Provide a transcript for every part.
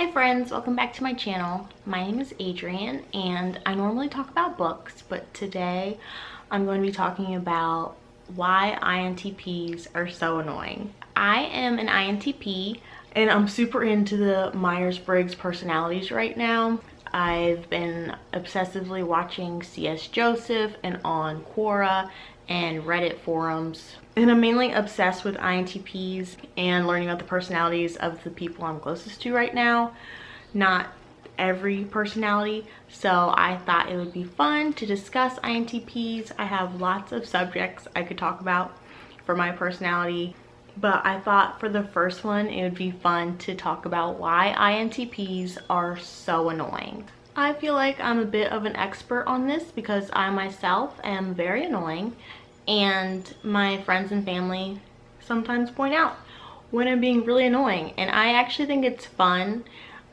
Hi friends, welcome back to my channel. My name is Adrienne and I normally talk about books, but today I'm going to be talking about why INTPs are so annoying. I am an INTP and I'm super into the Meyers Briggs personalities right now. I've been obsessively watching C.S. Joseph and on Quora and Reddit forums. And I'm mainly obsessed with INTPs and learning about the personalities of the people I'm closest to right now. Not every personality. So I thought it would be fun to discuss INTPs. I have lots of subjects I could talk about for my personality. But I thought for the first one, it would be fun to talk about why INTPs are so annoying. I feel like I'm a bit of an expert on this because I myself am very annoying and my friends and family sometimes point out when I'm being really annoying. And I actually think it's fun,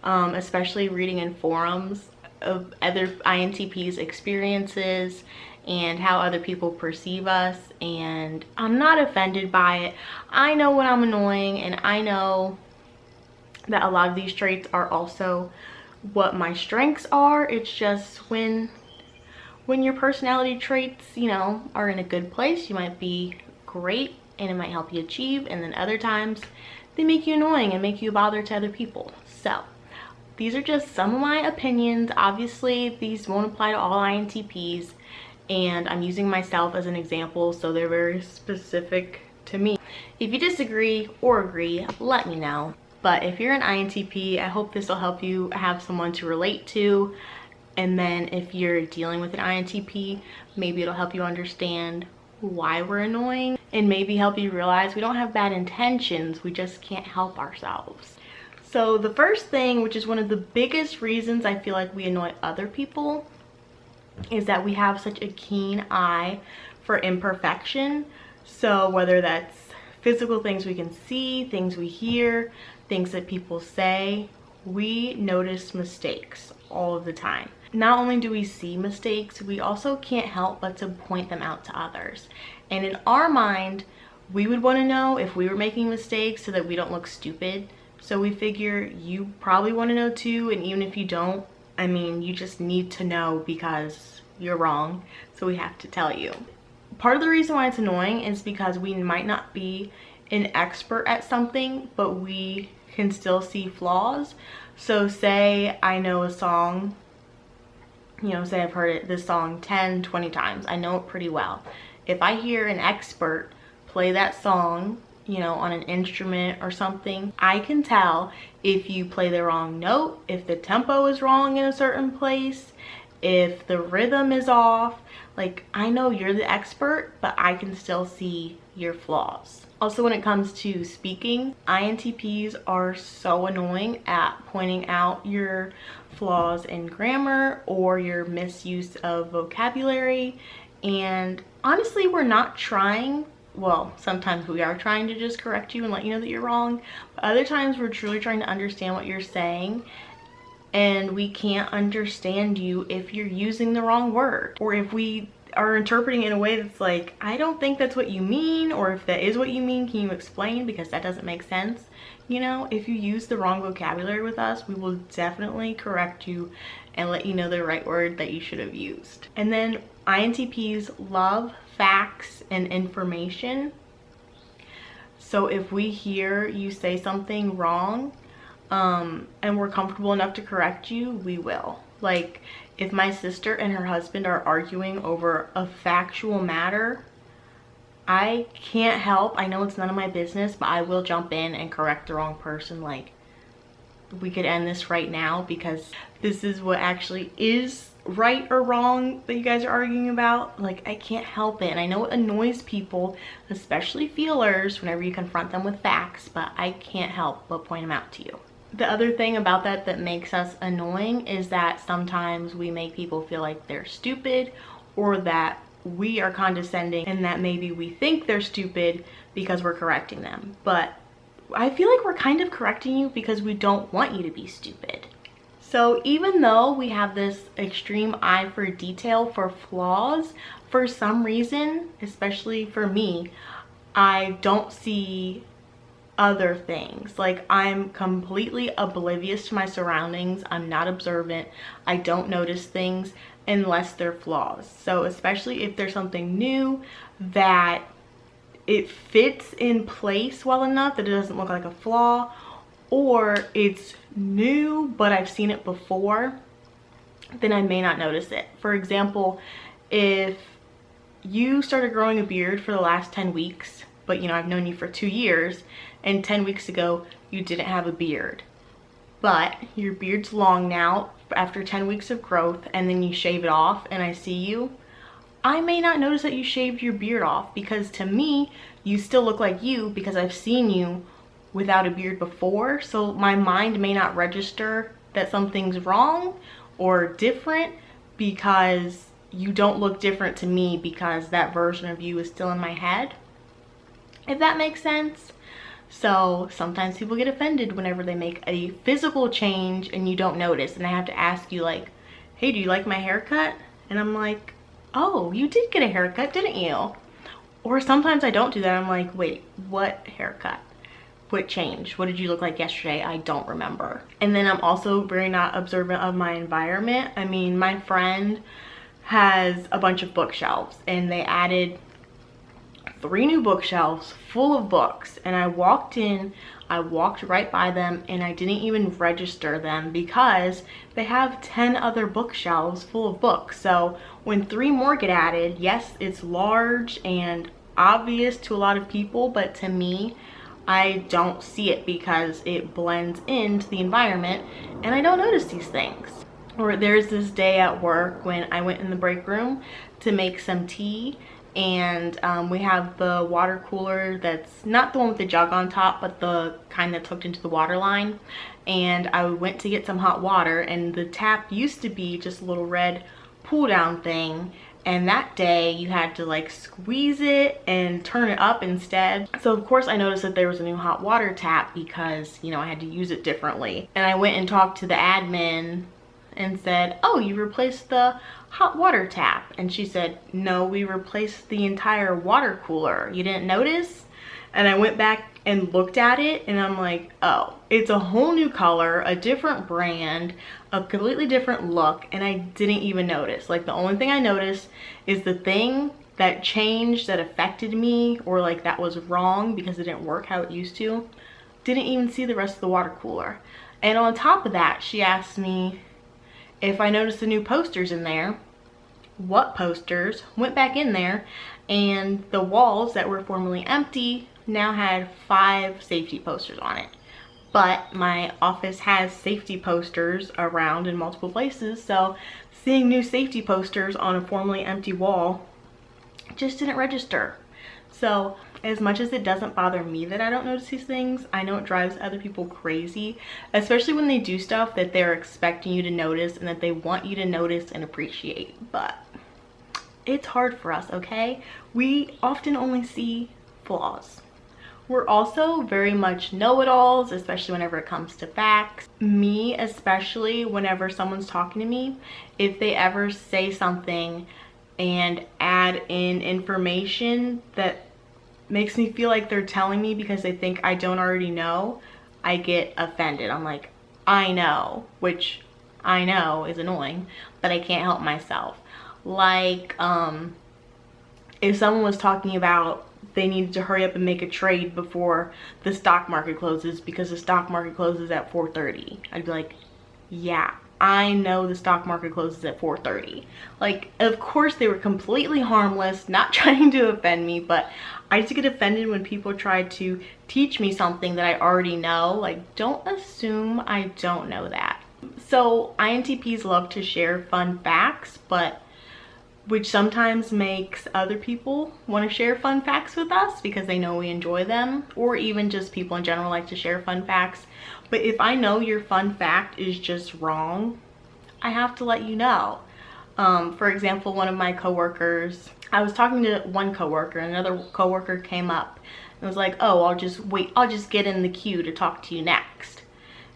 especially reading in forums of other INTPs' experiences and how other people perceive us, and I'm not offended by it. I know when I'm annoying, and I know that a lot of these traits are also what my strengths are. It's just when your personality traits, you know, are in a good place, you might be great and it might help you achieve, and then other times they make you annoying and make you a bother to other people. So these are just some of my opinions. Obviously these won't apply to all INTPs, and I'm using myself as an example, so they're very specific to me. If you disagree or agree, let me know. But if you're an INTP, I hope this will help you have someone to relate to. And then if you're dealing with an INTP, maybe it'll help you understand why we're annoying and maybe help you realize we don't have bad intentions, we just can't help ourselves. So the first thing, which is one of the biggest reasons I feel like we annoy other people, is that we have such a keen eye for imperfection. So whether that's physical things we can see, things we hear, things that people say, we notice mistakes all of the time. Not only do we see mistakes, we also can't help but to point them out to others. And in our mind, we would want to know if we were making mistakes so that we don't look stupid. So we figure you probably want to know too, and even if you don't, I mean, you just need to know because you're wrong, so we have to tell you. Part of the reason why it's annoying is because we might not be an expert at something, but we can still see flaws. So say I know a song, you know, say I've heard this song 10, 20 times. I know it pretty well. If I hear an expert play that song, you know, on an instrument or something, I can tell if you play the wrong note, if the tempo is wrong in a certain place, if the rhythm is off. Like, I know you're the expert, but I can still see your flaws. Also, when it comes to speaking, INTPs are so annoying at pointing out your flaws in grammar or your misuse of vocabulary. And honestly, we're not trying, well, sometimes we are trying to just correct you and let you know that you're wrong, but other times we're truly trying to understand what you're saying, and we can't understand you if you're using the wrong word, or if we are interpreting it in a way that's like, I don't think that's what you mean, or if that is what you mean, can you explain, because that doesn't make sense. You know, if you use the wrong vocabulary with us, we will definitely correct you and let you know the right word that you should have used. And then INTPs love facts and information. So if we hear you say something wrong, and we're comfortable enough to correct you, we will. Like, if my sister and her husband are arguing over a factual matter, I can't help, I know it's none of my business, but I will jump in and correct the wrong person. Like, we could end this right now because this is what actually is right or wrong that you guys are arguing about. Like, I can't help it. And I know it annoys people, especially feelers, whenever you confront them with facts, but I can't help but point them out to you. The other thing about that makes us annoying is that sometimes we make people feel like they're stupid, or that we are condescending and that maybe we think they're stupid because we're correcting them. But I feel like we're kind of correcting you because we don't want you to be stupid. So even though we have this extreme eye for detail for flaws, for some reason, especially for me, I don't see other things. Like, I'm completely oblivious to my surroundings. I'm not observant. I don't notice things unless they're flaws. So especially if there's something new that it fits in place well enough that it doesn't look like a flaw, or it's new but I've seen it before, then I may not notice it. For example, if you started growing a beard for the last 10 weeks, but you know, I've known you for 2 years, and 10 weeks ago you didn't have a beard, but your beard's long now after 10 weeks of growth, and then you shave it off and I see you, I may not notice that you shaved your beard off, because to me, you still look like you because I've seen you without a beard before. So my mind may not register that something's wrong or different because you don't look different to me, because that version of you is still in my head, if that makes sense. So sometimes people get offended whenever they make a physical change and you don't notice, and I have to ask you like, hey, do you like my haircut? And I'm like, oh, you did get a haircut, didn't you? Or sometimes I don't do that. I'm like, wait, what haircut? What changed? What did you look like yesterday? I don't remember. And then I'm also very not observant of my environment. I mean, my friend has a bunch of bookshelves, and they added 3 new bookshelves full of books, and I walked in, I walked right by them, and I didn't even register them because they have 10 other bookshelves full of books. So when 3 more get added, yes, it's large and obvious to a lot of people, but to me, I don't see it because it blends into the environment and I don't notice these things. Or there's this day at work when I went in the break room to make some tea, and we have the water cooler that's not the one with the jug on top, but the kind that's hooked into the water line. And I went to get some hot water, and the tap used to be just a little red pull down thing, and that day you had to like squeeze it and turn it up instead. So of course I noticed that there was a new hot water tap because, you know, I had to use it differently. And I went and talked to the admin and said, oh, you replaced the hot water tap. And she said, no, we replaced the entire water cooler. You didn't notice? And I went back and looked at it, and I'm like, oh, it's a whole new color, a different brand, a completely different look, and I didn't even notice. Like, the only thing I noticed is the thing that changed that affected me, or like that was wrong because it didn't work how it used to. Didn't even see the rest of the water cooler. And on top of that, she asked me if I noticed the new posters in there. What posters? Went back in there, and the walls that were formerly empty now had 5 safety posters on it. But my office has safety posters around in multiple places, so seeing new safety posters on a formerly empty wall just didn't register. So as much as it doesn't bother me that I don't notice these things, I know it drives other people crazy, especially when they do stuff that they're expecting you to notice and that they want you to notice and appreciate. But it's hard for us, okay? We often only see flaws. We're also very much know-it-alls, especially whenever it comes to facts. Me, especially whenever someone's talking to me, if they ever say something and add in information that makes me feel like they're telling me because they think I don't already know, I get offended. I'm like, I know, which I know is annoying, but I can't help myself. Like, if someone was talking about they needed to hurry up and make a trade before the stock market closes because the stock market closes at 4:30. I'd be like, yeah, I know the stock market closes at 4:30. Like, of course they were completely harmless, not trying to offend me, but I just get offended when people try to teach me something that I already know. Like, don't assume I don't know that. So INTPs love to share fun facts, but which sometimes makes other people want to share fun facts with us because they know we enjoy them, or even just people in general like to share fun facts. But if I know your fun fact is just wrong, I have to let you know. For example, one of my coworkers, I was talking to one coworker, and another coworker came up and was like, oh, I'll just get in the queue to talk to you next.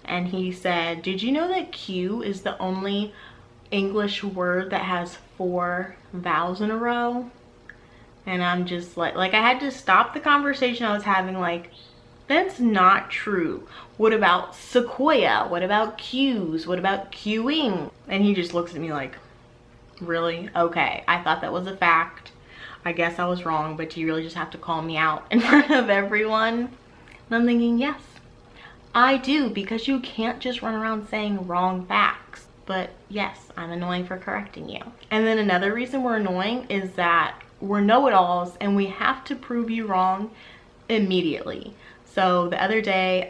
And he said, did you know that queue is the only English word that has 4 vowels in a row? And I'm just like I had to stop the conversation I was having, like, That's not true. What about sequoia? What about cues? What about queuing? And he just looks at me like, really? Okay, I thought that was a fact. I guess I was wrong, but you really just have to call me out in front of everyone? And I'm thinking, yes, I do, because you can't just run around saying wrong facts. But yes, I'm annoying for correcting you. And then another reason we're annoying is that we're know-it-alls and we have to prove you wrong immediately. So the other day,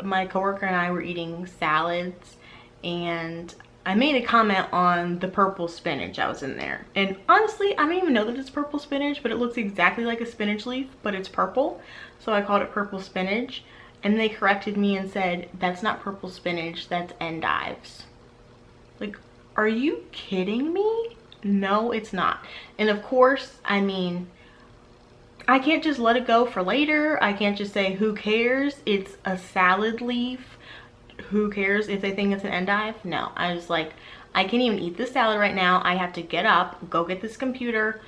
my coworker and I were eating salads, and I made a comment on the purple spinach that was in there. And honestly, I don't even know that it's purple spinach, but it looks exactly like a spinach leaf, but it's purple. So I called it purple spinach, and they corrected me and said, that's not purple spinach, that's endives. Like, are you kidding me? No, it's not. And of course, I mean, I can't just let it go for later. I can't just say, who cares? It's a salad leaf. Who cares if they think it's an endive? No, I was like, I can't even eat this salad right now. I have to get up, go get this computer,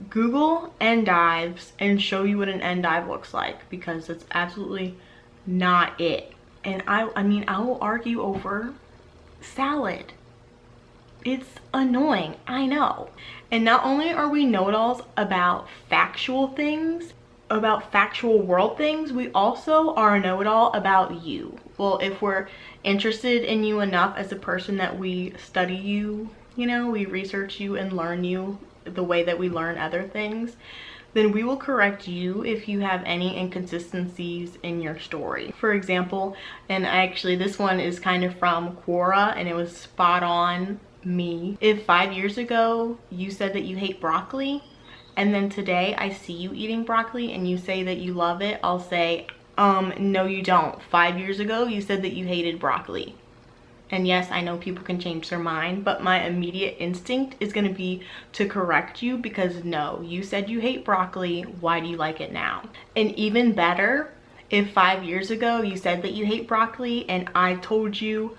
Google endives, and show you what an endive looks like, because it's absolutely not it. And I mean, I will argue over salad. It's annoying, I know. And not only are we know-it-alls about factual things, about factual world things, we also are a know-it-all about you. Well, if we're interested in you enough as a person that we study you, you know, we research you and learn you the way that we learn other things, then we will correct you if you have any inconsistencies in your story. For example, and actually this one is kind of from Quora, and it was spot on me. If 5 years ago you said that you hate broccoli, and then today I see you eating broccoli and you say that you love it, I'll say, no you don't. 5 years ago you said that you hated broccoli. And yes, I know people can change their mind, but my immediate instinct is going to be to correct you, because no, you said you hate broccoli, why do you like it now? And even better, if 5 years ago you said that you hate broccoli and I told you,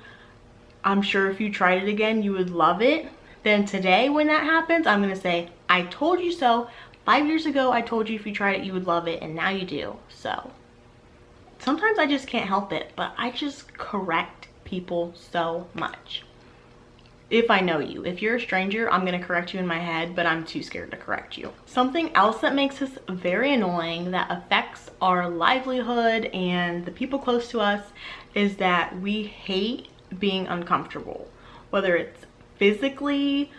I'm sure if you tried it again you would love it, then today when that happens, I'm going to say, I told you so. 5 years ago I told you if you tried it you would love it, and now you do. So sometimes I just can't help it, but I just correct people so much. If I know you, if you're a stranger, I'm gonna correct you in my head, but I'm too scared to correct you. Something else that makes us very annoying, that affects our livelihood and the people close to us, is that we hate being uncomfortable. Whether it's physically,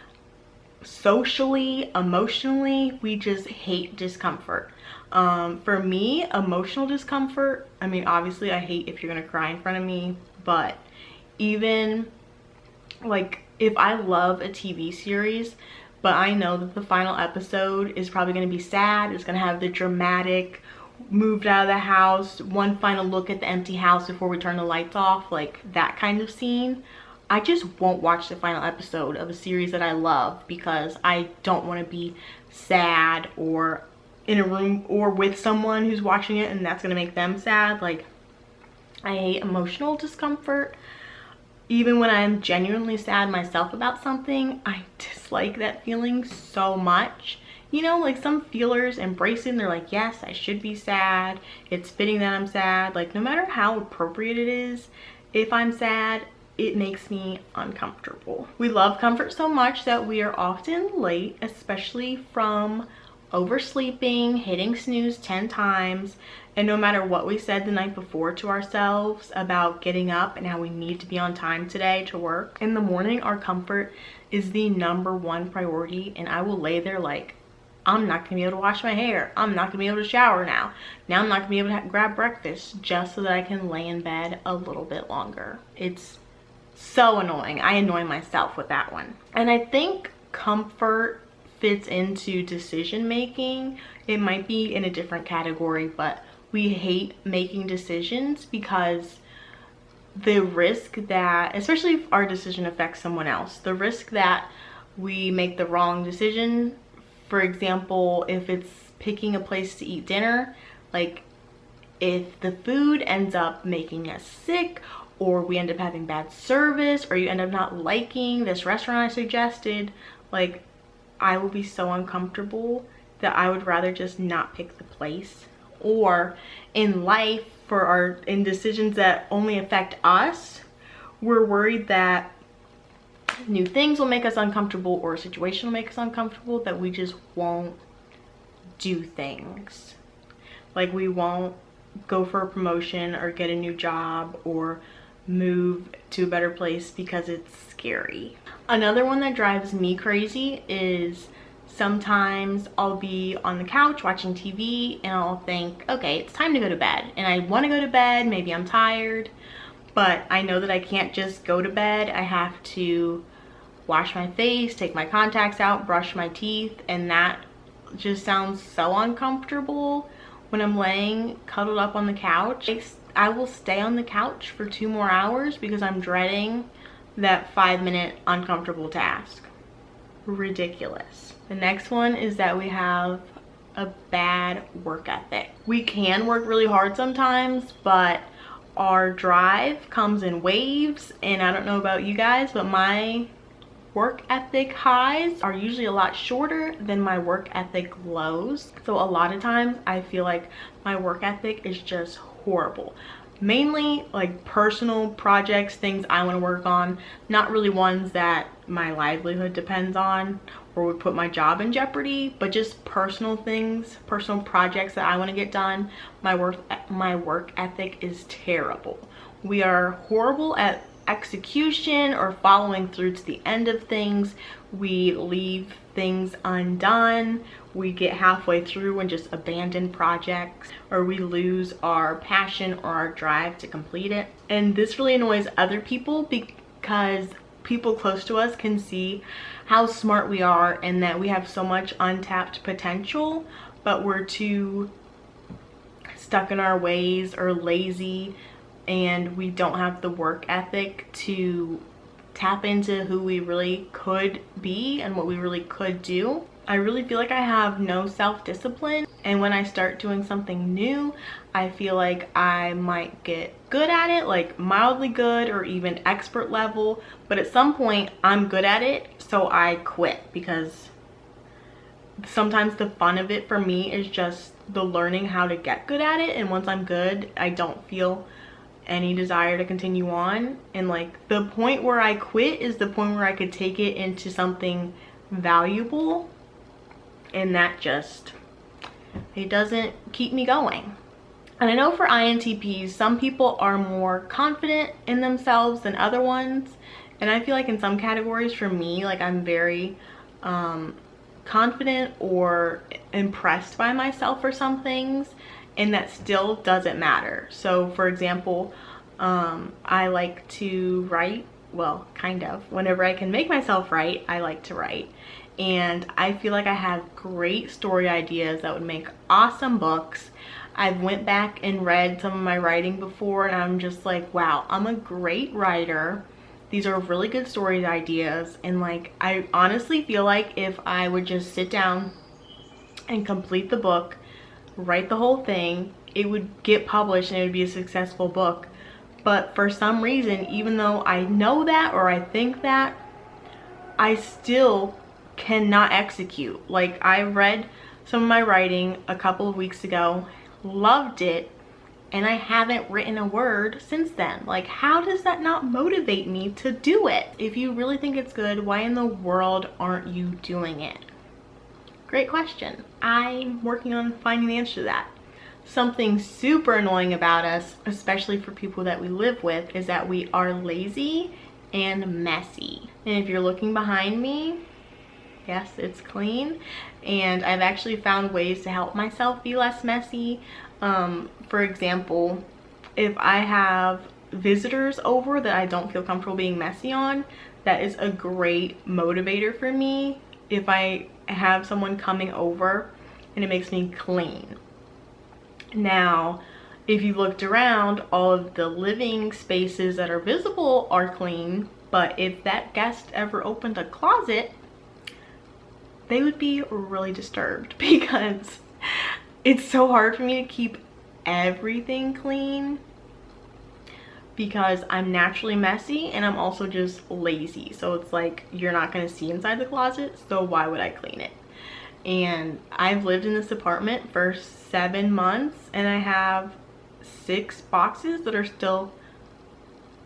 socially, emotionally, we just hate discomfort. For me, emotional discomfort, I mean, obviously I hate if you're gonna cry in front of me, but even like if I love a TV series, but I know that the final episode is probably gonna be sad, it's gonna have the dramatic moved out of the house, one final look at the empty house before we turn the lights off, like that kind of scene, I just won't watch the final episode of a series that I love, because I don't want to be sad or in a room or with someone who's watching it and that's gonna make them sad. Like, I hate emotional discomfort. Even when I'm genuinely sad myself about something, I dislike that feeling so much. You know, like some feelers embracing, they're like, yes, I should be sad, it's fitting that I'm sad. Like, no matter how appropriate it is, if I'm sad, it makes me uncomfortable. We love comfort so much that we are often late, especially from oversleeping, hitting snooze 10 times, and no matter what we said the night before to ourselves about getting up and how we need to be on time today to work, in the morning our comfort is the #1 priority, and I will lay there like, I'm not gonna be able to wash my hair, I'm not gonna be able to shower now I'm not gonna be able to grab breakfast, just so that I can lay in bed a little bit longer. It's so annoying. I annoy myself with that one. And I think comfort fits into decision making. It might be in a different category, but we hate making decisions because the risk that, especially if our decision affects someone else, the risk that we make the wrong decision, for example, if it's picking a place to eat dinner, like if the food ends up making us sick, or we end up having bad service, or you end up not liking this restaurant I suggested, like, I will be so uncomfortable that I would rather just not pick the place. or in life in decisions that only affect us, we're worried that new things will make us uncomfortable or a situation will make us uncomfortable, that we just won't do things. Like we won't go for a promotion or get a new job or move to a better place because it's scary. Another one that drives me crazy is sometimes I'll be on the couch watching TV and I'll think, okay, it's time to go to bed. And I want to go to bed, maybe I'm tired, but I know that I can't just go to bed. I have to wash my face, take my contacts out, brush my teeth, and that just sounds so uncomfortable when I'm laying cuddled up on the couch. I will stay on the couch for 2 more hours because I'm dreading that 5-minute uncomfortable task. Ridiculous. The next one is that we have a bad work ethic. We can work really hard sometimes, but our drive comes in waves, and I don't know about you guys, but my work ethic highs are usually a lot shorter than my work ethic lows. So a lot of times I feel like my work ethic is just horrible. Mainly like personal projects, things I want to work on, not really ones that my livelihood depends on or would put my job in jeopardy, but just personal things, personal projects that I want to get done. My work ethic is terrible. We are horrible at execution or following through to the end of things. We leave things undone. We get halfway through and just abandon projects, or we lose our passion or our drive to complete it. And this really annoys other people because people close to us can see how smart we are and that we have so much untapped potential, but we're too stuck in our ways or lazy, and we don't have the work ethic to tap into who we really could be and what we really could do. I really feel like I have no self-discipline, and when I start doing something new, I feel like I might get good at it, like mildly good or even expert level, but at some point I'm good at it, so I quit, because sometimes the fun of it for me is just the learning how to get good at it, and once I'm good, I don't feel any desire to continue on. And like the point where I quit is the point where I could take it into something valuable, and that just, it doesn't keep me going. And I know for INTPs, some people are more confident in themselves than other ones, and I feel like in some categories for me, like I'm very confident or impressed by myself for some things, and that still doesn't matter. So for example, I like to write, well, kind of. Whenever I can make myself write, I like to write. And I feel like I have great story ideas that would make awesome books. I've went back and read some of my writing before, and I'm just like, wow, I'm a great writer. These are really good story ideas. And like, I honestly feel like if I would just sit down and complete the book, write the whole thing, it would get published and it would be a successful book. But for some reason, even though I know that or I think that, I still cannot execute. Like, I read some of my writing a couple of weeks ago, loved it, and I haven't written a word since then. Like, how does that not motivate me to do it? If you really think it's good, why in the world aren't you doing it? Great question. I'm working on finding the answer to that. Something super annoying about us, especially for people that we live with, is that we are lazy and messy. And if you're looking behind me, yes, it's clean. And I've actually found ways to help myself be less messy. For example, if I have visitors over that I don't feel comfortable being messy on, that is a great motivator for me. If I have someone coming over and it makes me clean. Now, if you looked around, all of the living spaces that are visible are clean, but if that guest ever opened a closet, they would be really disturbed, because it's so hard for me to keep everything clean because I'm naturally messy and I'm also just lazy. So it's like, you're not gonna see inside the closet, so why would I clean it? and I've lived in this apartment for 7 months and I have 6 boxes that are still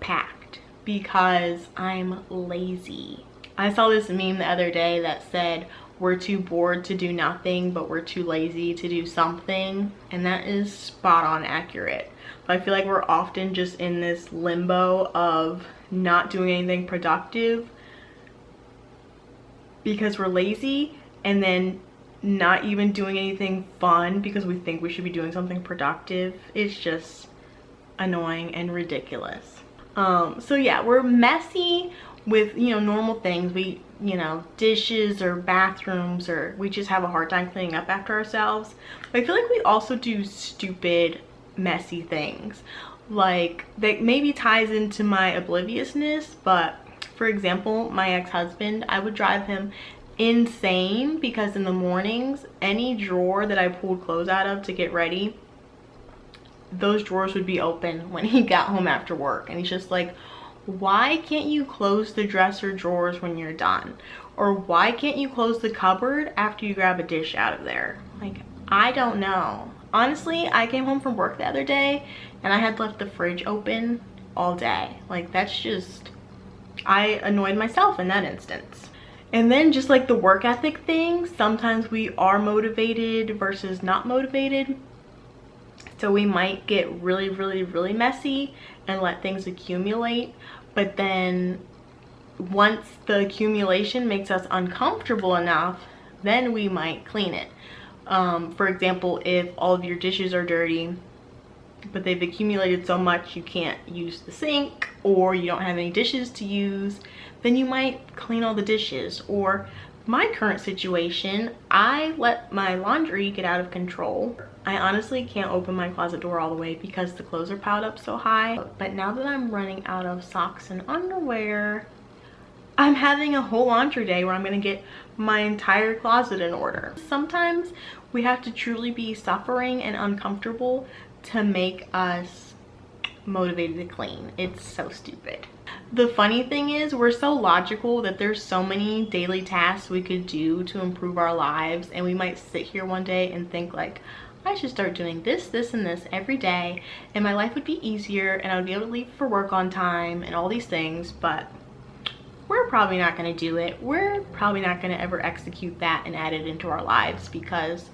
packed because I'm lazy. I saw this meme the other day that said, we're too bored to do nothing, but we're too lazy to do something. And that is spot on accurate. But I feel like we're often just in this limbo of not doing anything productive because we're lazy, and then not even doing anything fun because we think we should be doing something productive. It's just annoying and ridiculous. So yeah, we're messy with, you know, normal things. We, you know, dishes or bathrooms, or we just have a hard time cleaning up after ourselves. But I feel like we also do stupid, messy things. Like, that maybe ties into my obliviousness, but for example, my ex-husband, I would drive him insane because in the mornings, any drawer that I pulled clothes out of to get ready, those drawers would be open when he got home after work. And he's just like, why can't you close the dresser drawers when you're done? Or why can't you close the cupboard after you grab a dish out of there? Like, I don't know. Honestly, I came home from work the other day and I had left the fridge open all day. Like, that's just, I annoyed myself in that instance. And then just like the work ethic thing, sometimes we are motivated versus not motivated. So we might get really messy and let things accumulate, but then once the accumulation makes us uncomfortable enough, then we might clean it. For example, if all of your dishes are dirty, but they've accumulated so much you can't use the sink, or you don't have any dishes to use, then you might clean all the dishes. Or my current situation, I let my laundry get out of control. I honestly can't open my closet door all the way because the clothes are piled up so high. But now that I'm running out of socks and underwear, I'm having a whole laundry day where I'm gonna get my entire closet in order. Sometimes we have to truly be suffering and uncomfortable to make us motivated to clean. It's so stupid. The funny thing is, we're so logical that there's so many daily tasks we could do to improve our lives, and we might sit here one day and think like, I should start doing this, this, and this every day, and my life would be easier, and I would be able to leave for work on time and all these things. But we're probably not going to do it. We're probably not going to ever execute that and add it into our lives because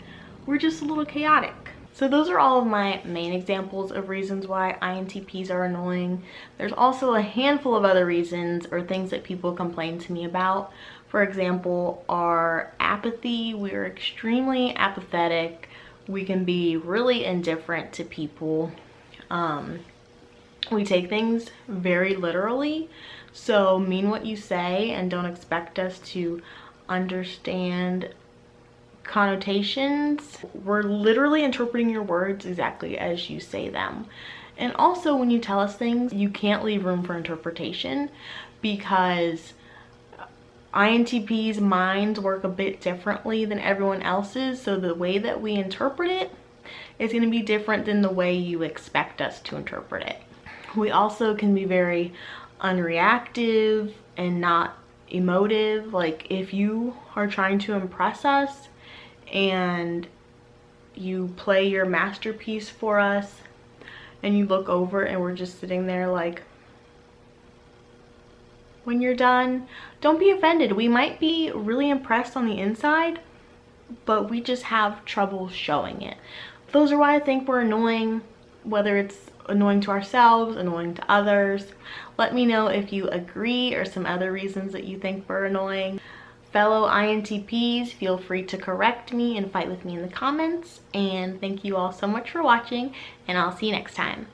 we're just a little chaotic. So those are all of my main examples of reasons why INTPs are annoying. There's also a handful of other reasons or things that people complain to me about. For example, our apathy. We're extremely apathetic. We can be really indifferent to people. We take things very literally. So mean what you say and don't expect us to understand connotations. We're literally interpreting your words exactly as you say them. And also, when you tell us things, you can't leave room for interpretation because INTPs' minds work a bit differently than everyone else's. So the way that we interpret it is going to be different than the way you expect us to interpret it. We also can be very unreactive and not emotive. Like, if you are trying to impress us and you play your masterpiece for us and you look over and we're just sitting there like, when you're done, don't be offended. We might be really impressed on the inside, but we just have trouble showing it. Those are why I think we're annoying, whether it's annoying to ourselves, annoying to others. Let me know if you agree or some other reasons that you think we're annoying. Fellow INTPs, feel free to correct me and fight with me in the comments. And thank you all so much for watching, and I'll see you next time.